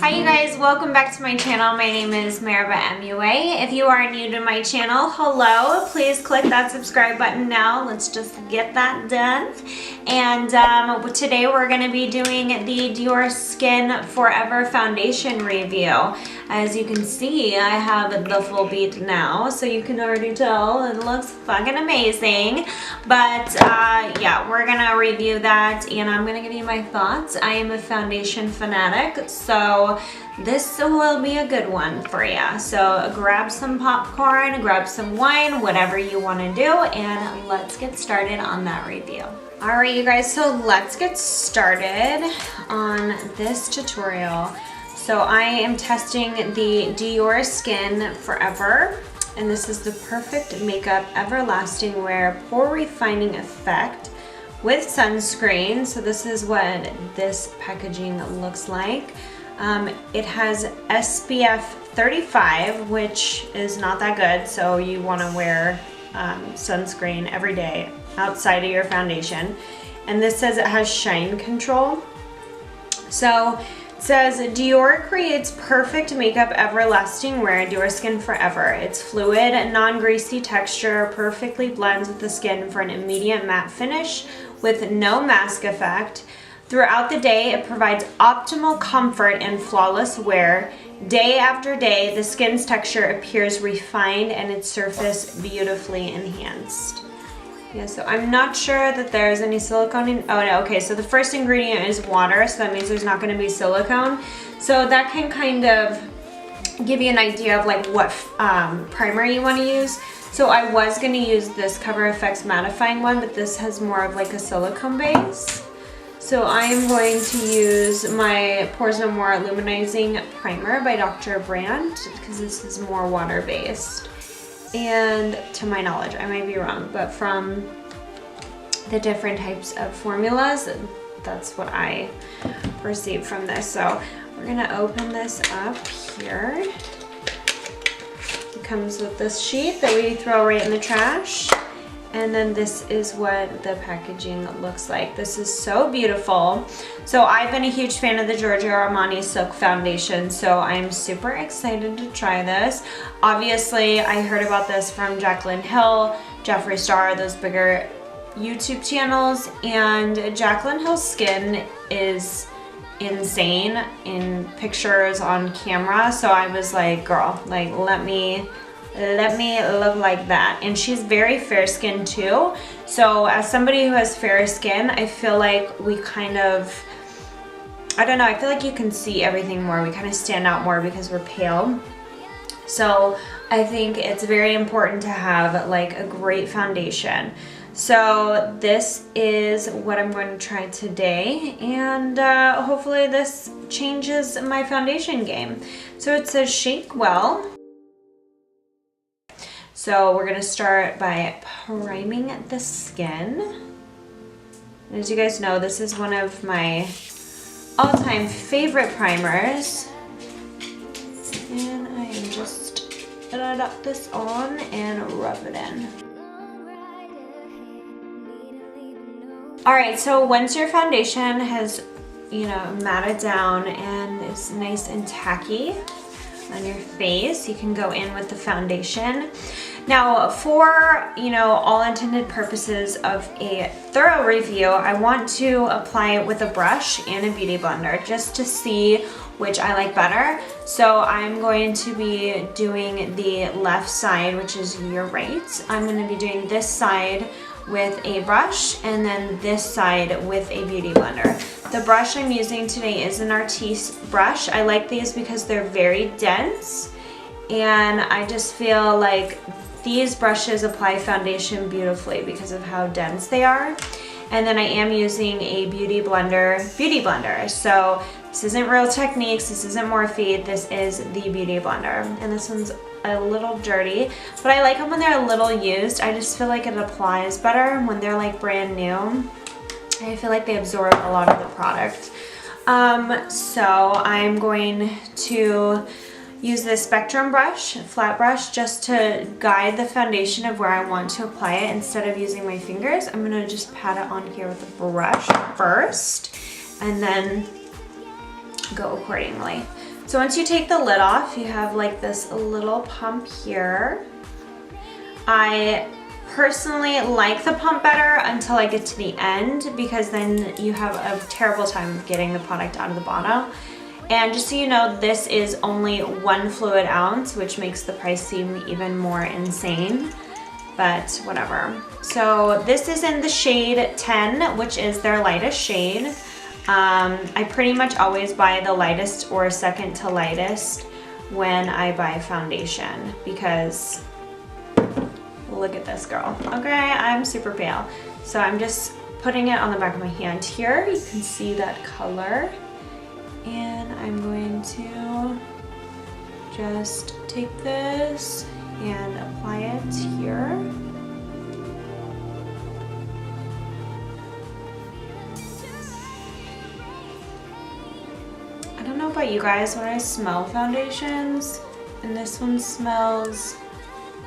Hi you guys, welcome back to my channel. My name is meribahMUA. If you are new to my channel, hello. Please click that subscribe button now. Let's just get that done. And today we're going to be doing the Dior Skin Forever Foundation review. As you can see, I have the full bead now, so you can already tell it looks fucking amazing. But yeah, we're going to review that and I'm going to give you my thoughts. I am a foundation fanatic, so this will be a good one for you. So grab some popcorn, grab some wine, whatever you want to do, and let's get started on that review. Alright you guys, so let's get started on this tutorial. So I am testing the Dior Skin Forever, and this is the Perfect Makeup Everlasting Wear Pore Refining Effect with sunscreen. So this is what this packaging looks like. It has SPF 35, which is not that good, so you want to wear sunscreen every day outside of your foundation. And this says it has shine control. So it says Dior creates perfect makeup everlasting wear, Dior Skin Forever. Its fluid, non-greasy texture perfectly blends with the skin for an immediate matte finish with no mask effect. Throughout the day, it provides optimal comfort and flawless wear. Day after day, the skin's texture appears refined and its surface beautifully enhanced. Yeah, so I'm not sure that there's any silicone in, oh no, okay, so the first ingredient is water, so that means there's not gonna be silicone. So that can kind of give you an idea of like what primer you wanna use. So I was gonna use this Cover FX mattifying one, but this has more of like a silicone base. So I am going to use my Pores No More Luminizing Primer by DrBrandt because this is more water-based. And to my knowledge, I might be wrong, but from the different types of formulas, that's what I perceive from this. So we're gonna open this up here. It comes with this sheet that we throw right in the trash. And then this is what the packaging looks like. This is so beautiful. So I've been a huge fan of the Giorgio Armani Silk Foundation, so I'm super excited to try this. Obviously, I heard about this from Jaclyn Hill, Jeffree Star, those bigger YouTube channels, and Jaclyn Hill's skin is insane in pictures on camera. So I was like, girl, like let me look like that. And she's very fair skinned too. So as somebody who has fair skin, I feel like we kind of, I don't know, I feel like you can see everything more. We kind of stand out more because we're pale. So I think it's very important to have like a great foundation. So this is what I'm going to try today, and hopefully this changes my foundation game. So it says shake well. So we're gonna start by priming the skin. As you guys know, this is one of my all-time favorite primers. And I am just gonna dot this on and rub it in. Alright, so once your foundation has, you know, matted down and is nice and tacky on your face, you can go in with the foundation. Now for, you know, all intended purposes of a thorough review, I want to apply it with a brush and a beauty blender just to see which I like better. So I'm going to be doing the left side, which is your right. I'm going to be doing this side with a brush and then this side with a beauty blender. The brush I'm using today is an Artis brush. I like these because they're very dense, and I just feel like these brushes apply foundation beautifully because of how dense they are. And then I am using a beauty blender. So this isn't Real Techniques, this isn't Morphe, this is the beauty blender. And this one's a little dirty, but I like them when they're a little used. I just feel like it applies better when they're like brand new. I feel like they absorb a lot of the product. So I'm going to use this Spectrum brush, flat brush, just to guide the foundation of where I want to apply it instead of using my fingers. I'm gonna just pat it on here with a brush first and then go accordingly. So once you take the lid off, you have like this little pump here. I personally like the pump better until I get to the end, because then you have a terrible time getting the product out of the bottle. And just so you know, this is only 1 fluid ounce, which makes the price seem even more insane, but whatever. So this is in the shade 10, which is their lightest shade. I pretty much always buy the lightest or second to lightest when I buy foundation, because look at this girl. Okay, I'm super pale. So I'm just putting it on the back of my hand here. You can see that color. And I'm going to just take this and apply it here. I don't know about you guys, when I smell foundations, and this one smells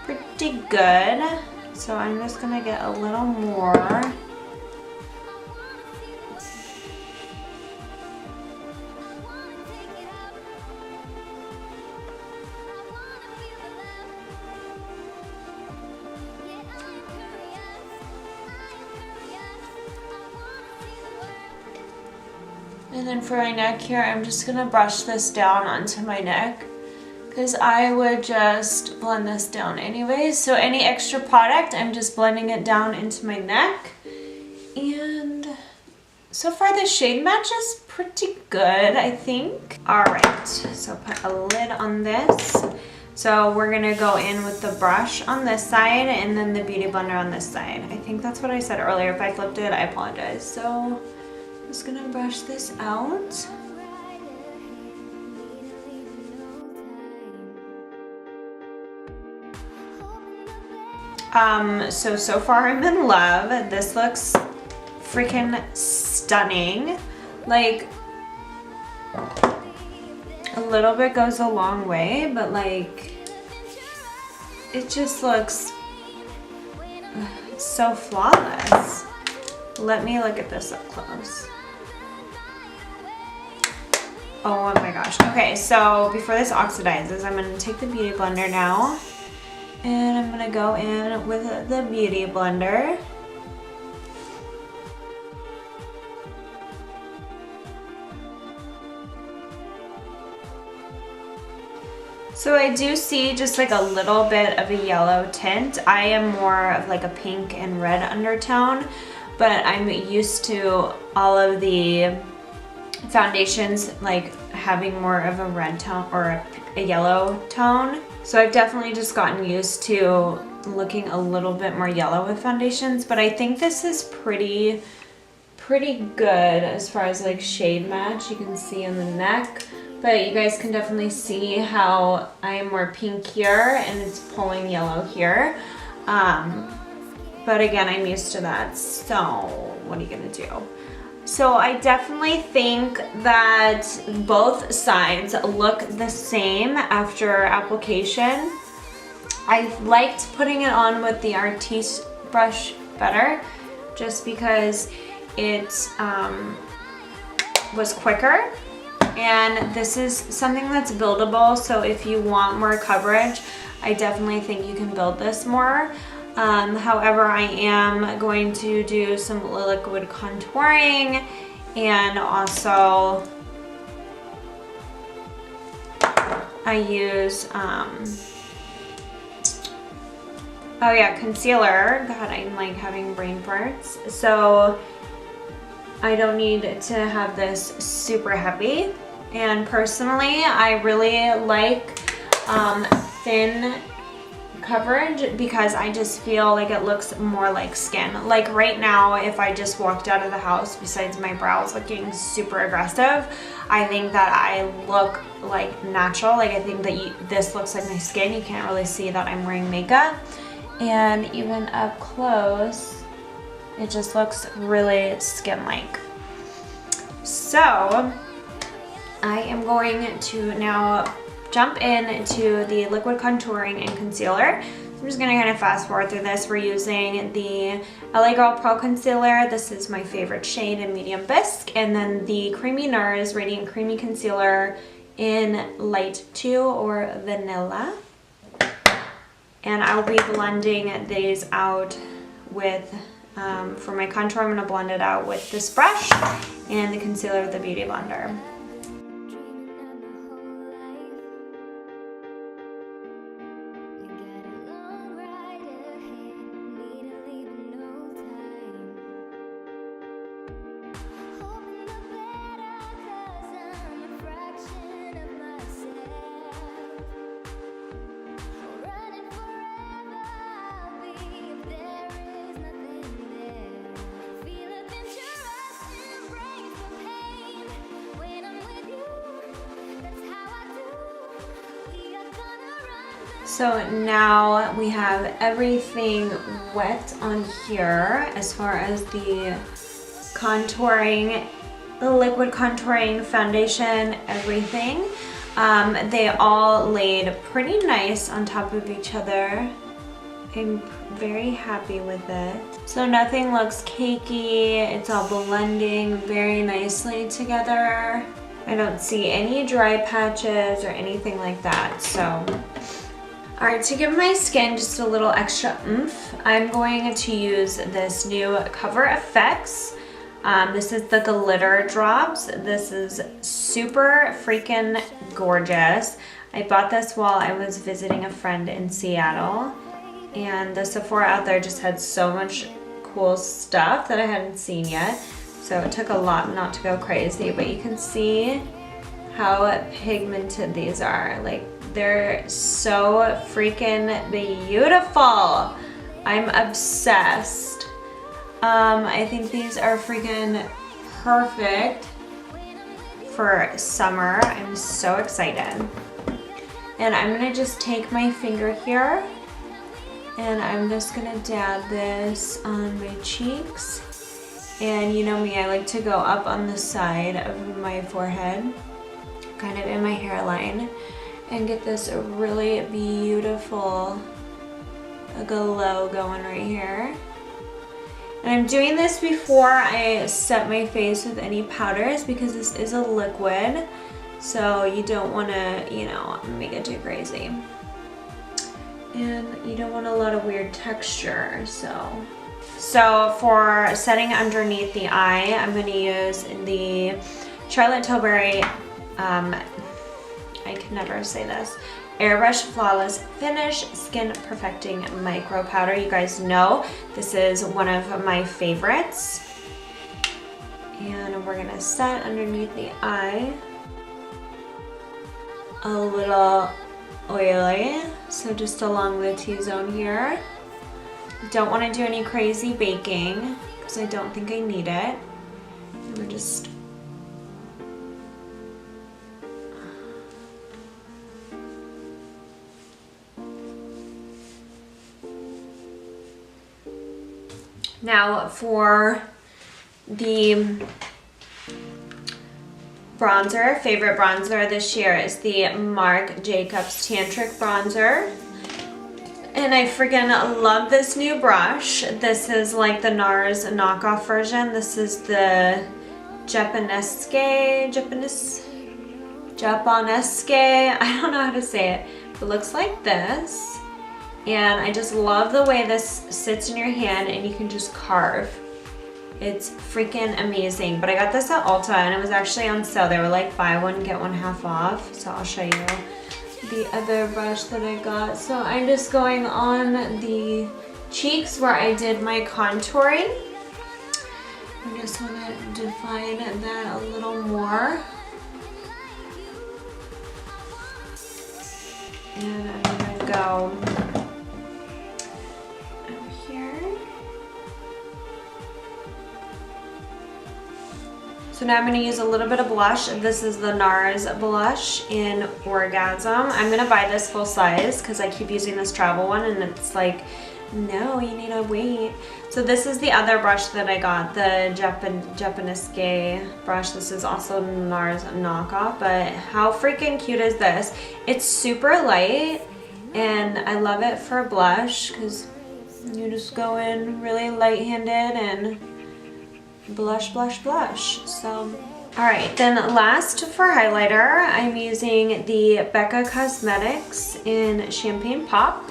pretty good. So I'm just gonna get a little more. And then for my neck here, I'm just gonna brush this down onto my neck, because I would just blend this down anyways. So any extra product, I'm just blending it down into my neck. And so far the shade match is pretty good, I think. All right, so put a lid on this. So we're gonna go in with the brush on this side and then the Beauty Blender on this side. I think that's what I said earlier. If I flipped it, I apologize. So I'm just gonna brush this out. So far I'm in love. This looks freaking stunning. Like, a little bit goes a long way, but like, it just looks so flawless. Let me look at this up close. Oh my gosh. Okay, so before this oxidizes, I'm gonna take the Beauty Blender now, and I'm gonna go in with the Beauty Blender. So I do see just like a little bit of a yellow tint. I am more of like a pink and red undertone, but I'm used to all of the foundations like having more of a red tone or a yellow tone. So I've definitely just gotten used to looking a little bit more yellow with foundations, but I think this is pretty good as far as like shade match. You can see on the neck, but you guys can definitely see how I am more pink here and it's pulling yellow here. But again, I'm used to that, so what are you gonna do? So I definitely think that both sides look the same after application. I liked putting it on with the Artis brush better, just because it was quicker. And this is something that's buildable, so if you want more coverage, I definitely think you can build this more. However, I am going to do some liquid contouring, and also I use, oh yeah, concealer. God, I'm like having brain farts. So I don't need to have this super heavy. And personally, I really like thin coverage because I just feel like it looks more like skin. Like right now, if I just walked out of the house, besides my brows looking super aggressive, I think that I look like natural. Like I think that this looks like my skin. You can't really see that I'm wearing makeup. And even up close, it just looks really skin-like. So I am going to now jump into the liquid contouring and concealer. I'm just gonna kind of fast forward through this. We're using the LA Girl Pro Concealer. This is my favorite shade in Medium Bisque. And then the Creamy Nars Radiant Creamy Concealer in Light 2 or Vanilla. And I'll be blending these out with, for my contour, I'm going to blend it out with this brush and the concealer with the Beauty Blender. So now we have everything wet on here as far as the contouring, the liquid contouring foundation, everything. They all laid pretty nice on top of each other. I'm very happy with it. So nothing looks cakey. It's all blending very nicely together. I don't see any dry patches or anything like that. So. Alright, to give my skin just a little extra oomph, I'm going to use this new Cover FX. This is the glitter drops. This is super freaking gorgeous. I bought this while I was visiting a friend in Seattle, and the Sephora out there just had so much cool stuff that I hadn't seen yet. So it took a lot not to go crazy, but you can see how pigmented these are. Like, they're so freaking beautiful. I'm obsessed. I think these are freaking perfect for summer. I'm so excited. And I'm gonna just take my finger here and I'm just gonna dab this on my cheeks. And you know me, I like to go up on the side of my forehead, kind of in my hairline, and get this really beautiful glow going right here. And I'm doing this before I set my face with any powders because this is a liquid, so you don't want to, you know, make it too crazy. And you don't want a lot of weird texture, so for setting underneath the eye, I'm going to use the Charlotte Tilbury I can never say this, Airbrush Flawless Finish Skin Perfecting Micro Powder. You guys know this is one of my favorites. And we're gonna set underneath the eye. A little oily, so just along the T-zone here. Don't want to do any crazy baking because I don't think I need it. And we're just now for the bronzer. Favorite bronzer this year is the Marc Jacobs Tantric bronzer. And I freaking love this new brush. This is like the Nars knockoff version. This is the Japonesque, I don't know how to say it. It looks like this. And I just love the way this sits in your hand and you can just carve. It's freaking amazing. But I got this at Ulta and it was actually on sale. They were like buy one, get one half off. So I'll show you the other brush that I got. So I'm just going on the cheeks where I did my contouring. I just want to define that a little more. And I'm going to go so now I'm going to use a little bit of blush. This is the Nars blush in Orgasm. I'm going to buy this full size because I keep using this travel one and it's like, no, you need to wait. So this is the other brush that I got, the Japonesque brush. This is also Nars knockoff, but how freaking cute is this? It's super light and I love it for blush because you just go in really light-handed and blush, blush, blush. So Alright, then last for highlighter, I'm using the Becca Cosmetics in Champagne Pop.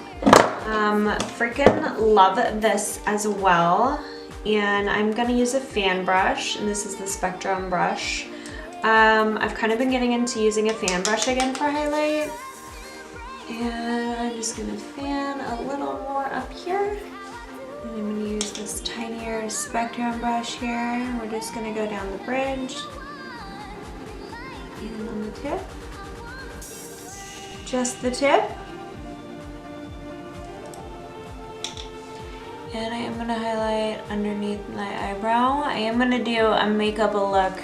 Freaking love this as well. And I'm gonna use a fan brush, and this is the Spectrum brush. I've kind of been getting into using a fan brush again for highlight. And I'm just gonna fan a little more up here. And I'm gonna use this tinier Spectrum brush here. We're just gonna go down the bridge. And on the tip. Just the tip. And I am gonna highlight underneath my eyebrow. I am gonna do a makeup look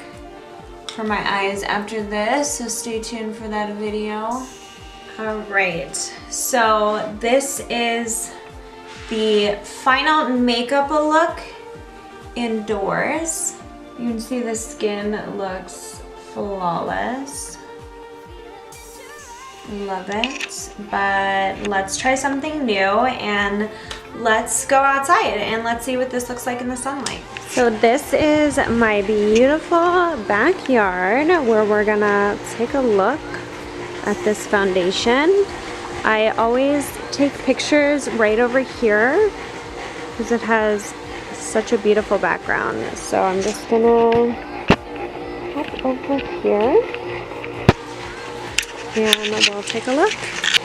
for my eyes after this, so stay tuned for that video. Alright, so this is the final makeup look indoors. You can see the skin looks flawless. Love it. But let's try something new and let's go outside and let's see what this looks like in the sunlight. So this is my beautiful backyard where we're gonna take a look at this foundation. I always take pictures right over here because it has such a beautiful background. So I'm just gonna hop over here and we'll take a look.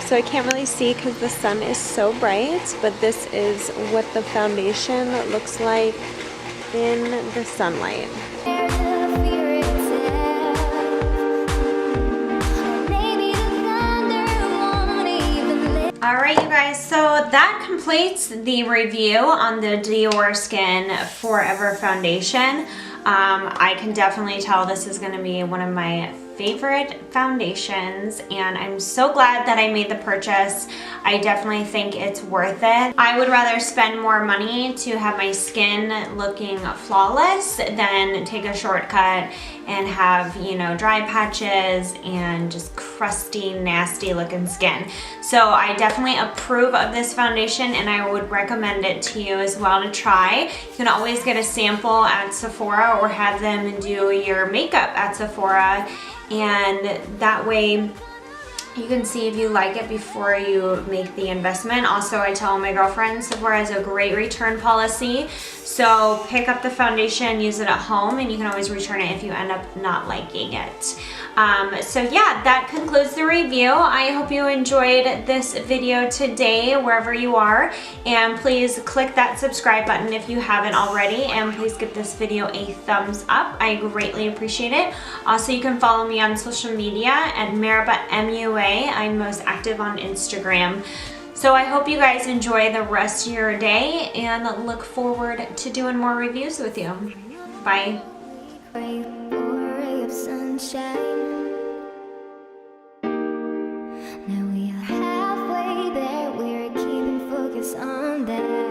So I can't really see because the sun is so bright, but this is what the foundation looks like in the sunlight. Alright you guys, so that completes the review on the Dior Skin Forever Foundation. I can definitely tell this is going to be one of my favorite foundations, and I'm so glad that I made the purchase. I definitely think it's worth it. I would rather spend more money to have my skin looking flawless than take a shortcut and have, you know, dry patches and just crusty, nasty looking skin. So I definitely approve of this foundation and I would recommend it to you as well to try. You can always get a sample at Sephora or have them do your makeup at Sephora, and that way you can see if you like it before you make the investment. Also, I tell my girlfriends, Sephora has a great return policy. So pick up the foundation, use it at home, and you can always return it if you end up not liking it. So yeah, that concludes the review. I hope you enjoyed this video today, wherever you are. And please click that subscribe button if you haven't already. And please give this video a thumbs up. I greatly appreciate it. Also, you can follow me on social media at meribahMUA. I'm most active on Instagram. So I hope you guys enjoy the rest of your day and look forward to doing more reviews with you. Bye. Now we are halfway there, we're keeping focus on that.